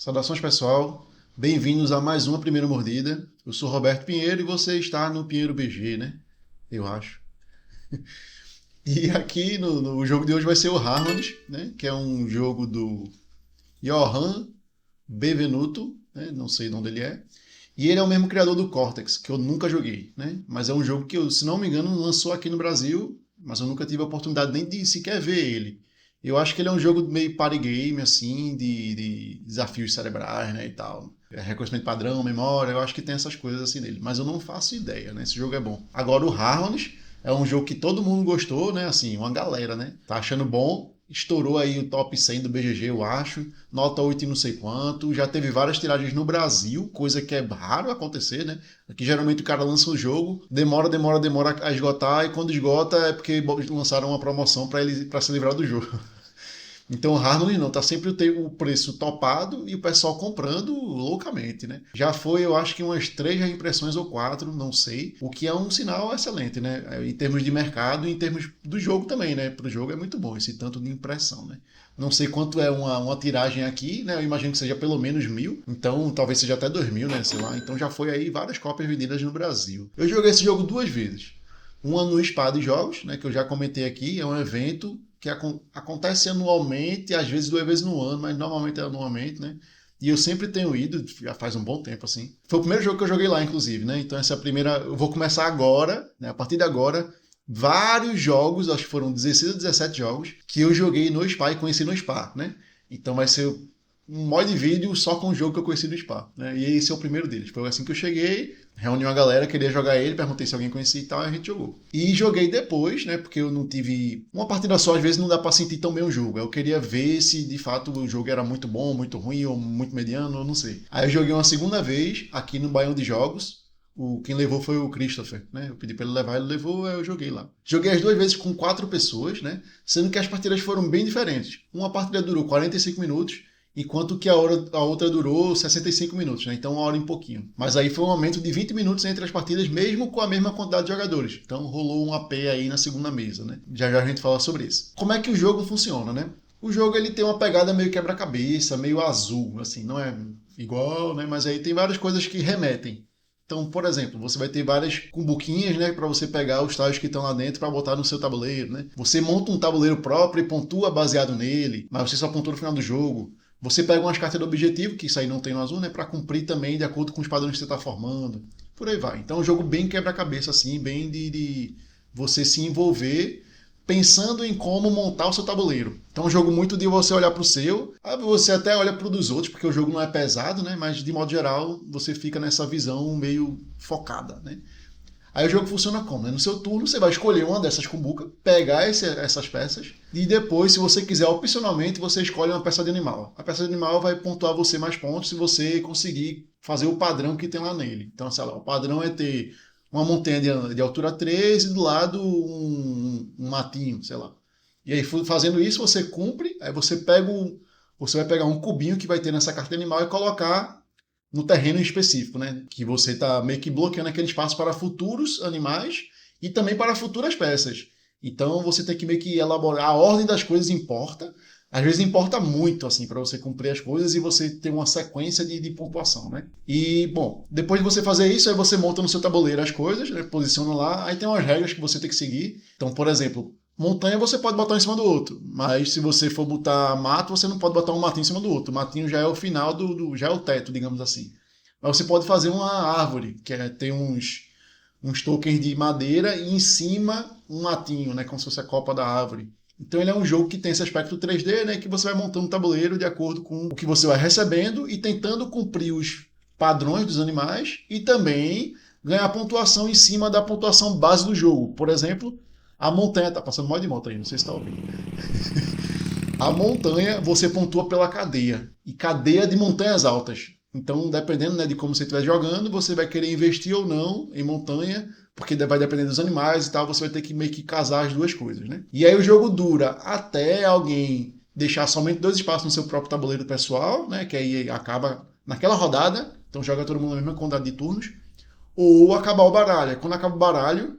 Saudações, pessoal. Bem-vindos a mais uma Primeira Mordida. Eu sou Roberto Pinheiro e você está no Pinheiro BG, né? Eu acho. E aqui no jogo de hoje vai ser o Harmony, né? Que é um jogo do Johan Benvenuto, né? Não sei de onde ele é. E ele é o mesmo criador do Cortex, que eu nunca joguei, né? Mas é um jogo que, se não me engano, lançou aqui no Brasil, mas eu nunca tive a oportunidade nem de sequer ver ele. Eu acho que ele é um jogo meio party game, assim, de desafios cerebrais, né, e tal. Reconhecimento padrão, memória, eu acho que tem essas coisas assim nele. Mas eu não faço ideia, né? Esse jogo é bom. Agora, o Harmony é um jogo que todo mundo gostou, né? Assim, uma galera, né? Tá achando bom. Estourou aí o top 100 do BGG, eu acho. Nota 8 e não sei quanto. Já teve várias tiragens no Brasil, coisa que é raro acontecer, né? Aqui geralmente o cara lança um jogo, demora a esgotar, e quando esgota é porque lançaram uma promoção para se livrar do jogo. Então o Harmony não, tá sempre o preço topado e o pessoal comprando loucamente, né? Já foi, eu acho que umas 3 reimpressões ou 4, não sei, o que é um sinal excelente, né? Em termos de mercado e em termos do jogo também, né? Pro jogo é muito bom esse tanto de impressão, né? Não sei quanto é uma tiragem aqui, né? Eu imagino que seja pelo menos 1.000, então talvez seja até 2.000, né? Sei lá. Então já foi aí várias cópias vendidas no Brasil. Eu joguei esse jogo 2 vezes. Uma no Spa de Jogos, né, que eu já comentei aqui, é um evento que acontece anualmente, às vezes 2 vezes no ano, mas normalmente é anualmente, né? E eu sempre tenho ido, já faz um bom tempo assim. Foi o primeiro jogo que eu joguei lá, inclusive, né? Então essa é a primeira. Eu vou começar agora, né? A partir de agora, vários jogos, acho que foram 16 ou 17 jogos, que eu joguei no Spa e conheci no Spa, né? Então vai ser um mod de vídeo só com o jogo que eu conheci do Spa, né? E esse é o primeiro deles. Foi assim que eu cheguei, reuni uma galera, queria jogar ele, perguntei se alguém conhecia e tal, e a gente jogou. E joguei depois, né? Porque eu não tive. Uma partida só, às vezes, não dá pra sentir tão bem o jogo. Eu queria ver se de fato o jogo era muito bom, muito ruim, ou muito mediano, eu não sei. Aí eu joguei uma segunda vez aqui no Baião de Jogos. Quem levou foi o Christopher, né? Eu pedi pra ele levar, ele levou, aí eu joguei lá. Joguei as 2 vezes com 4 pessoas, né? Sendo que as partidas foram bem diferentes. Uma partida durou 45 minutos, enquanto que a outra durou 65 minutos, né? Então 1 hora e pouquinho. Mas aí foi um aumento de 20 minutos entre as partidas, mesmo com a mesma quantidade de jogadores. Então rolou um AP aí na segunda mesa, né? Já já a gente fala sobre isso. Como é que o jogo funciona, né? O jogo ele tem uma pegada meio quebra-cabeça, meio azul, assim, não é igual, né? Mas aí tem várias coisas que remetem. Então, por exemplo, você vai ter várias cumbuquinhas, né, para você pegar os tiles que estão lá dentro para botar no seu tabuleiro, né? Você monta um tabuleiro próprio e pontua baseado nele, mas você só pontua no final do jogo. Você pega umas cartas de objetivo, que isso aí não tem no azul, né, para cumprir também de acordo com os padrões que você está formando. Por aí vai. Então, é um jogo bem quebra-cabeça, assim, bem de você se envolver pensando em como montar o seu tabuleiro. Então é um jogo muito de você olhar para o seu, aí você até olha para o dos outros, porque o jogo não é pesado, né? Mas de modo geral você fica nessa visão meio focada, né? Aí o jogo funciona como? Né? No seu turno você vai escolher uma dessas cumbuca, pegar essas peças e depois, se você quiser, opcionalmente, você escolhe uma peça de animal. A peça de animal vai pontuar você mais pontos se você conseguir fazer o padrão que tem lá nele. Então, sei lá, o padrão é ter uma montanha de altura 3 e do lado um matinho, sei lá. E aí, fazendo isso, você cumpre, aí você vai pegar um cubinho que vai ter nessa carta de animal e colocar no terreno específico, né? Que você está meio que bloqueando aquele espaço para futuros animais e também para futuras peças. Então você tem que meio que elaborar. A ordem das coisas importa. Às vezes importa muito, assim, para você cumprir as coisas e você ter uma sequência de pontuação, né? E, bom, depois de você fazer isso, aí você monta no seu tabuleiro as coisas, né? Posiciona lá, aí tem umas regras que você tem que seguir. Então, por exemplo, montanha você pode botar um em cima do outro, mas se você for botar mato, você não pode botar um matinho em cima do outro. O matinho já é o final já é o teto, digamos assim. Mas você pode fazer uma árvore, que tem uns tokens de madeira e em cima um matinho, né, como se fosse a copa da árvore. Então ele é um jogo que tem esse aspecto 3D, né, que você vai montando um tabuleiro de acordo com o que você vai recebendo e tentando cumprir os padrões dos animais e também ganhar pontuação em cima da pontuação base do jogo. Por exemplo, a montanha, tá passando mal de moto aí, não sei se está ouvindo. A montanha você pontua pela cadeia, e cadeia de montanhas altas. Então, dependendo, né, de como você estiver jogando, você vai querer investir ou não em montanha, porque vai depender dos animais e tal, você vai ter que meio que casar as duas coisas, né? E aí o jogo dura até alguém deixar somente 2 espaços no seu próprio tabuleiro pessoal, né, que aí acaba naquela rodada, então joga todo mundo na mesma quantidade de turnos, ou acabar o baralho. Quando acaba o baralho,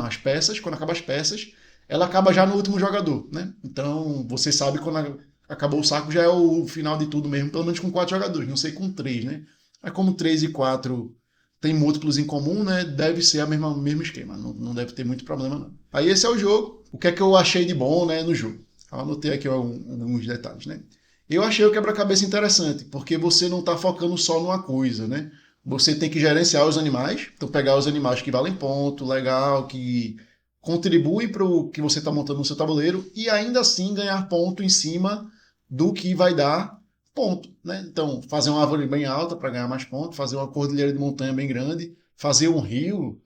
as peças, quando acaba as peças, ela acaba já no último jogador, né? Então, você sabe quando acabou o saco, já é o final de tudo mesmo, pelo menos com 4 jogadores, não sei com 3, né? Mas como 3 e 4 tem múltiplos em comum, né? Deve ser o mesmo esquema, não deve ter muito problema não. Aí esse é o jogo. O que é que eu achei de bom, né, no jogo? Eu anotei aqui alguns detalhes, né? Eu achei o quebra-cabeça interessante, porque você não está focando só numa coisa, né? Você tem que gerenciar os animais, então pegar os animais que valem ponto, legal, que contribuem para o que você está montando no seu tabuleiro e ainda assim ganhar ponto em cima do que vai dar ponto, né? Então, fazer uma árvore bem alta para ganhar mais pontos, fazer uma cordilheira de montanha bem grande, fazer um rio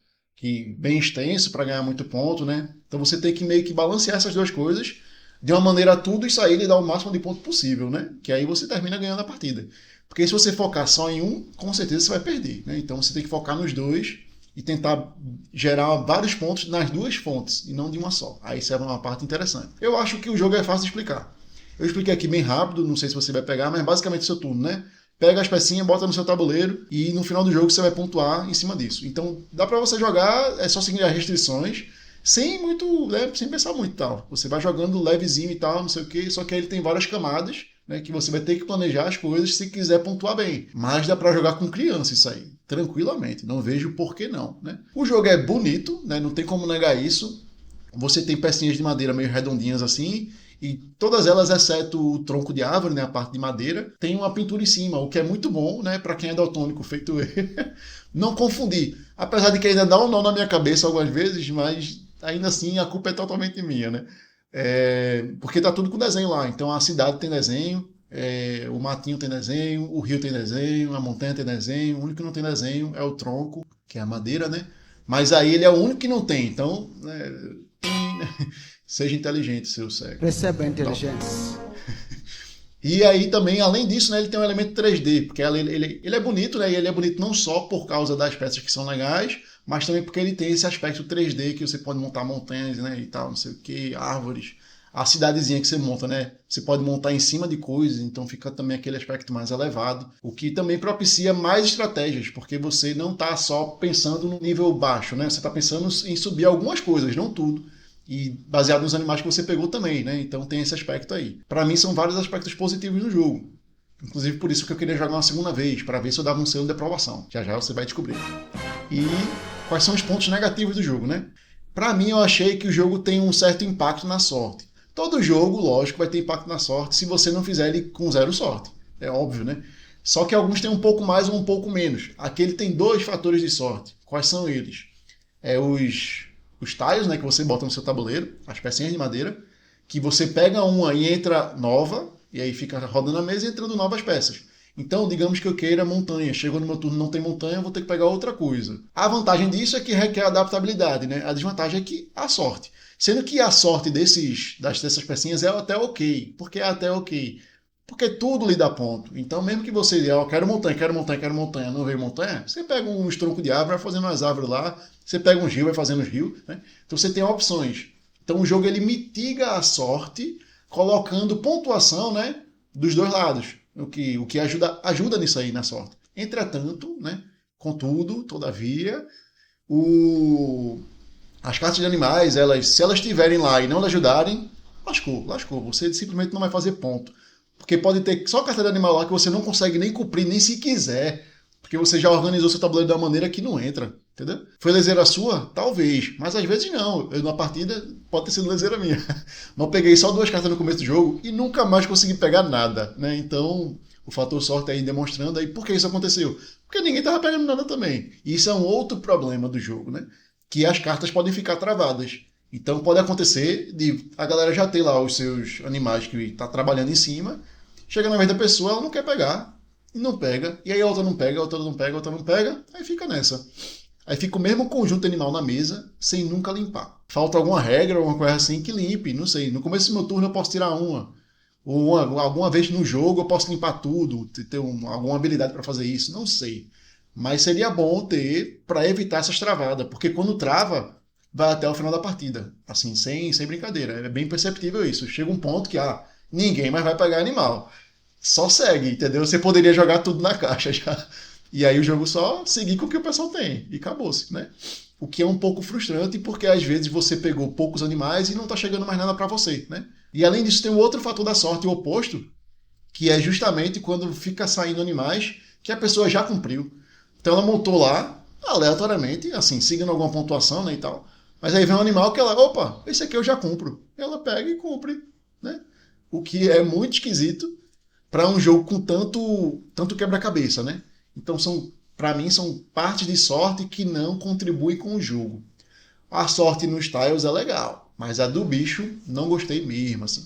bem extenso para ganhar muito ponto, né? Então você tem que meio que balancear essas duas coisas de uma maneira a tudo isso aí lhe dá o máximo de ponto possível, né? Que aí você termina ganhando a partida. Porque se você focar só em um, com certeza você vai perder, né? Então você tem que focar nos dois e tentar gerar vários pontos nas duas fontes e não de uma só. Aí isso é uma parte interessante. Eu acho que o jogo é fácil de explicar. Eu expliquei aqui bem rápido, não sei se você vai pegar, mas basicamente é o seu turno, né? Pega as pecinhas, bota no seu tabuleiro e no final do jogo você vai pontuar em cima disso. Então dá pra você jogar, é só seguir as restrições, sem muito, né, sem pensar muito e tal. Você vai jogando levezinho e tal, não sei o que, só que aí ele tem várias camadas, né, que você vai ter que planejar as coisas se quiser pontuar bem. Mas dá pra jogar com criança isso aí, tranquilamente. Não vejo por que não, né? O jogo é bonito, né, não tem como negar isso. Você tem pecinhas de madeira meio redondinhas assim, e todas elas, exceto o tronco de árvore, né, a parte de madeira, tem uma pintura em cima, o que é muito bom, né, para quem é daltônico, feito eu. Não confundir. Apesar de que ainda dá um nó na minha cabeça algumas vezes, mas ainda assim a culpa é totalmente minha, né? Porque tá tudo com desenho lá. Então a cidade tem desenho, o matinho tem desenho, o rio tem desenho, a montanha tem desenho. O único que não tem desenho é o tronco, que é a madeira, né? Mas aí ele é o único que não tem. Então, seja inteligente, seu cego. Receba a inteligência. E aí também, além disso, né, ele tem um elemento 3D, porque ele é bonito, né? E ele é bonito não só por causa das peças que são legais, mas também porque ele tem esse aspecto 3D que você pode montar montanhas, né, e tal, não sei o que, árvores. A cidadezinha que você monta, né? Você pode montar em cima de coisas, então fica também aquele aspecto mais elevado, o que também propicia mais estratégias, porque você não está só pensando no nível baixo, né? Você está pensando em subir algumas coisas, não tudo. E baseado nos animais que você pegou também, né? Então tem esse aspecto aí. Para mim são vários aspectos positivos no jogo. Inclusive por isso que eu queria jogar uma segunda vez, para ver se eu dava um selo de aprovação. Já já você vai descobrir. E quais são os pontos negativos do jogo, né? Para mim eu achei que o jogo tem um certo impacto na sorte. Todo jogo, lógico, vai ter impacto na sorte se você não fizer ele com zero sorte. É óbvio, né? Só que alguns têm um pouco mais ou um pouco menos. Aqui ele tem 2 fatores de sorte. Quais são eles? Os tiles, né, que você bota no seu tabuleiro, as pecinhas de madeira, que você pega uma e entra nova, e aí fica rodando a mesa e entrando novas peças. Então, digamos que eu queira montanha, chegou no meu turno não tem montanha, eu vou ter que pegar outra coisa. A vantagem disso é que requer adaptabilidade, né? A desvantagem é que a sorte. Sendo que a sorte dessas pecinhas é até ok. Por que é até ok? Porque tudo lhe dá ponto. Então, mesmo que você diga, quero montanha, quero montanha, quero montanha, não veio montanha, você pega uns troncos de árvore, vai fazendo umas árvores lá, você pega um rio, vai fazendo os rios, né? Então você tem opções. Então o jogo ele mitiga a sorte, colocando pontuação, né, dos dois lados, o que ajuda nisso aí, na sorte. Entretanto, né, contudo, todavia, as cartas de animais, se elas estiverem lá e não lhe ajudarem, lascou. Você simplesmente não vai fazer ponto. Porque pode ter só carta de animal lá que você não consegue nem cumprir, nem se quiser. Porque você já organizou seu tabuleiro de uma maneira que não entra. Entendeu? Foi leseira sua? Talvez. Mas às vezes não. Eu, na partida, pode ter sido leseira minha. Mas eu peguei só 2 cartas no começo do jogo e nunca mais consegui pegar nada. Né? Então, o fator sorte aí demonstrando aí por que isso aconteceu. Porque ninguém estava pegando nada também. E isso é um outro problema do jogo, né? Que as cartas podem ficar travadas. Então pode acontecer de a galera já ter lá os seus animais que está trabalhando em cima, chega na vez da pessoa, ela não quer pegar, e não pega, e aí a outra não pega, a outra não pega, a outra não pega, aí fica nessa. Aí fica o mesmo conjunto animal na mesa, sem nunca limpar. Falta alguma regra, alguma coisa assim que limpe, não sei. No começo do meu turno eu posso tirar uma. Ou alguma vez no jogo eu posso limpar tudo, ter alguma habilidade para fazer isso, não sei. Mas seria bom ter para evitar essas travadas, porque quando trava, vai até o final da partida. Assim, sem brincadeira. É bem perceptível isso. Chega um ponto que ninguém mais vai pegar animal. Só segue, entendeu? Você poderia jogar tudo na caixa já. E aí o jogo só seguir com o que o pessoal tem. E acabou-se, né? O que é um pouco frustrante, porque às vezes você pegou poucos animais e não tá chegando mais nada para você, né? E além disso, tem um outro fator da sorte, o oposto, que é justamente quando fica saindo animais que a pessoa já cumpriu. Então ela montou lá, aleatoriamente, assim, seguindo alguma pontuação, né, e tal. Mas aí vem um animal que ela, opa, esse aqui eu já cumpro. Ela pega e cumpre, né? O que é muito esquisito para um jogo com tanto quebra-cabeça, né? Então para mim são partes de sorte que não contribuem com o jogo. A sorte nos tiles é legal, mas a do bicho não gostei mesmo, assim.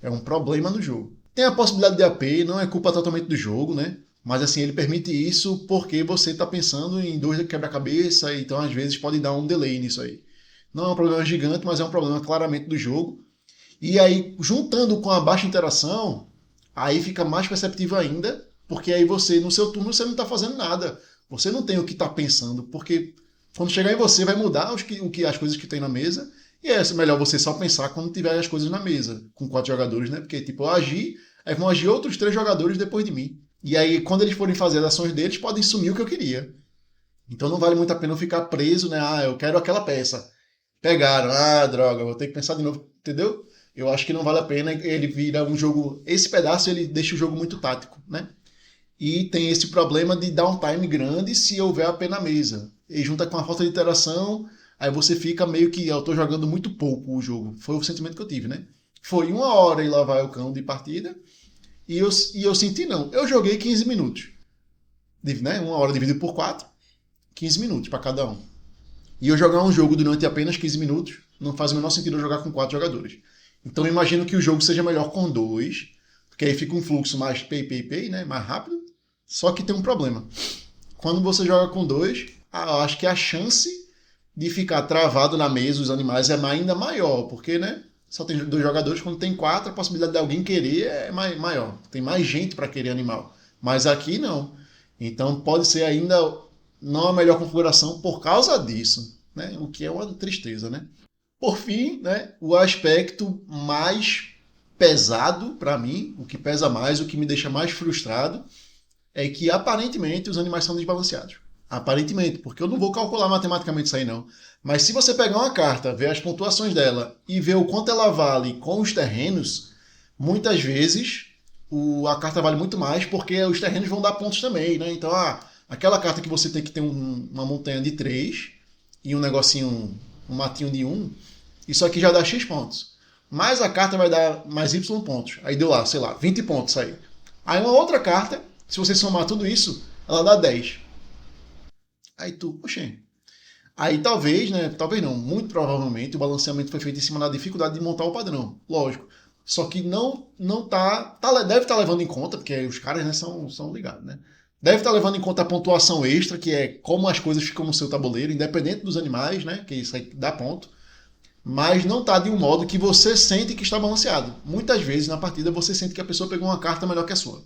É um problema no jogo. Tem a possibilidade de AP, não é culpa totalmente do jogo, né? Mas assim, ele permite isso porque você está pensando em dois quebra-cabeça, então às vezes pode dar um delay nisso aí. Não é um problema gigante, mas é um problema claramente do jogo. E aí, juntando com a baixa interação, aí fica mais perceptível ainda, porque aí você, no seu turno, você não está fazendo nada. Você não tem o que está pensando, porque quando chegar em você vai mudar as coisas que tem na mesa, e é melhor você só pensar quando tiver as coisas na mesa, com 4 jogadores, né? Porque, tipo, eu agi, aí vão agir outros 3 jogadores depois de mim. E aí, quando eles forem fazer as ações deles, podem sumir o que eu queria. Então não vale muito a pena eu ficar preso, né? Ah, eu quero aquela peça. Pegaram, ah, droga, vou ter que pensar de novo, entendeu? Eu acho que não vale a pena, ele vira um jogo... Esse pedaço, ele deixa o jogo muito tático, né? E tem esse problema de dar um time grande se houver AP na mesa. E junta com a falta de interação, aí você fica meio que, eu tô jogando muito pouco o jogo. Foi o sentimento que eu tive, né? Foi 1 hora e lá vai o cão de partida, e eu senti não. Eu joguei 15 minutos, né? 1 hora dividido por 4, 15 minutos para cada um. E eu jogar um jogo durante apenas 15 minutos, não faz o menor sentido eu jogar com 4 jogadores. Então eu imagino que o jogo seja melhor com 2, porque aí fica um fluxo mais pay, né? Mais rápido. Só que tem um problema. Quando você joga com 2, eu acho que a chance de ficar travado na mesa os animais é ainda maior, porque, né? Só tem 2 jogadores, quando tem 4, a possibilidade de alguém querer é maior. Tem mais gente para querer animal. Mas aqui não. Então pode ser ainda não a melhor configuração por causa disso, né? O que é uma tristeza, né? Por fim, né, o aspecto mais pesado para mim, o que pesa mais, o que me deixa mais frustrado, é que aparentemente os animais são desbalanceados. Aparentemente, porque eu não vou calcular matematicamente isso aí não. Mas se você pegar uma carta, ver as pontuações dela e ver o quanto ela vale com os terrenos, muitas vezes a carta vale muito mais porque os terrenos vão dar pontos também, né? Então, aquela carta que você tem que ter uma montanha de 3 e um negocinho, um matinho de 1, isso aqui já dá X pontos. Mas a carta vai dar mais Y pontos. Aí deu lá, sei lá, 20 pontos aí. Aí uma outra carta, se você somar tudo isso, ela dá 10. Aí tu, oxê. Aí talvez, né? Talvez não, muito provavelmente o balanceamento foi feito em cima da dificuldade de montar o padrão. Lógico. Só que não deve estar levando em conta, porque os caras, né, são ligados, né? Deve estar levando em conta a pontuação extra, que é como as coisas ficam no seu tabuleiro, independente dos animais, né? Que isso aí dá ponto. Mas não está de um modo que você sente que está balanceado. Muitas vezes na partida você sente que a pessoa pegou uma carta melhor que a sua.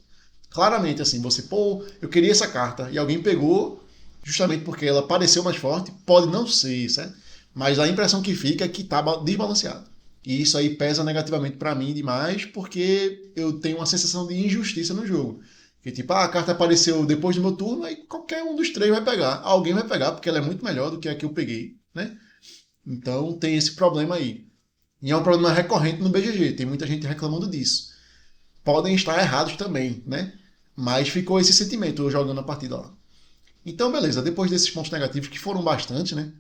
Claramente assim, você, eu queria essa carta e alguém pegou justamente porque ela pareceu mais forte, pode não ser, certo? Mas a impressão que fica é que está desbalanceado. E isso aí pesa negativamente para mim demais porque eu tenho uma sensação de injustiça no jogo. Que tipo, a carta apareceu depois do meu turno, aí qualquer um dos 3 vai pegar. Alguém vai pegar porque ela é muito melhor do que a que eu peguei, né? Então tem esse problema aí. E é um problema recorrente no BGG, tem muita gente reclamando disso. Podem estar errados também, né? Mas ficou esse sentimento eu jogando a partida lá. Então, beleza, depois desses pontos negativos, que foram bastante, né?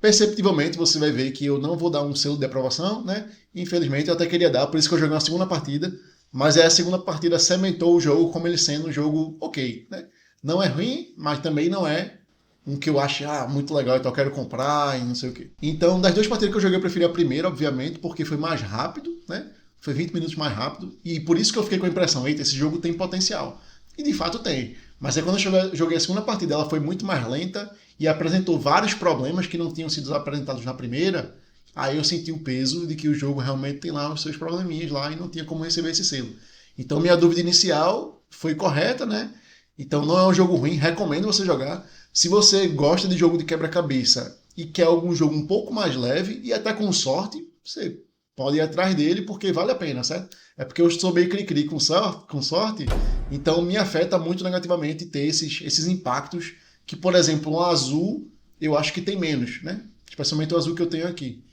Perceptivelmente você vai ver que eu não vou dar um selo de aprovação, né? Infelizmente eu até queria dar, por isso que eu joguei uma segunda partida. Mas a segunda partida cementou o jogo como ele sendo um jogo ok, né? Não é ruim, mas também não é um que eu acho muito legal, então eu quero comprar e não sei o quê. Então, das 2 partidas que eu joguei, eu preferi a primeira, obviamente, porque foi mais rápido, né? Foi 20 minutos mais rápido. E por isso que eu fiquei com a impressão, eita, esse jogo tem potencial. E de fato tem. Mas aí quando eu joguei a segunda partida, ela foi muito mais lenta e apresentou vários problemas que não tinham sido apresentados na primeira. Aí eu senti o peso de que o jogo realmente tem lá os seus probleminhas lá e não tinha como receber esse selo. Então minha dúvida inicial foi correta, né? Então não é um jogo ruim, recomendo você jogar. Se você gosta de jogo de quebra-cabeça e quer algum jogo um pouco mais leve e até com sorte, você pode ir atrás dele porque vale a pena, certo? É porque eu sou meio cri-cri com sorte, então me afeta muito negativamente ter esses impactos que, por exemplo, um azul eu acho que tem menos, né? Especialmente o azul que eu tenho aqui.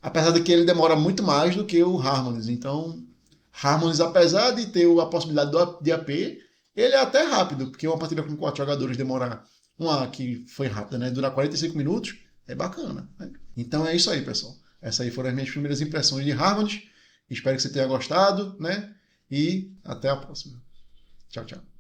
Apesar de que ele demora muito mais do que o Harmonies. Então, Harmonies, apesar de ter a possibilidade de AP, ele é até rápido, porque uma partida com 4 jogadores demorar, uma que foi rápida, né? Durar 45 minutos, é bacana. Né? Então é isso aí, pessoal. Essas aí foram as minhas primeiras impressões de Harmonies. Espero que você tenha gostado, né? E até a próxima. Tchau, tchau.